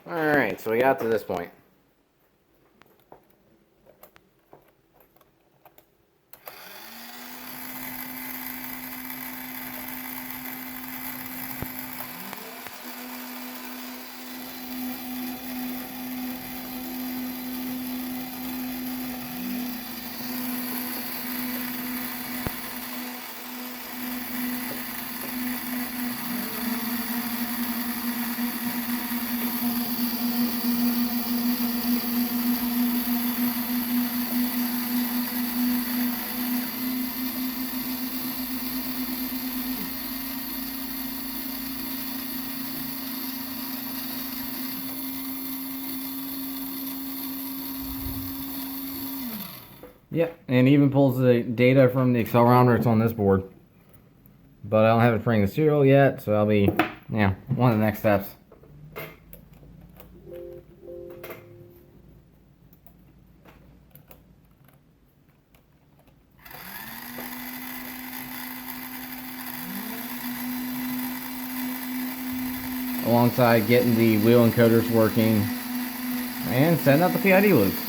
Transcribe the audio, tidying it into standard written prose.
Alright, so we got to this point. Yep, and even pulls the data from the accelerometer. It's on this board. But I don't have it printing the serial yet, so that'll be, yeah, one of the next steps. Alongside getting the wheel encoders working and setting up the PID loops.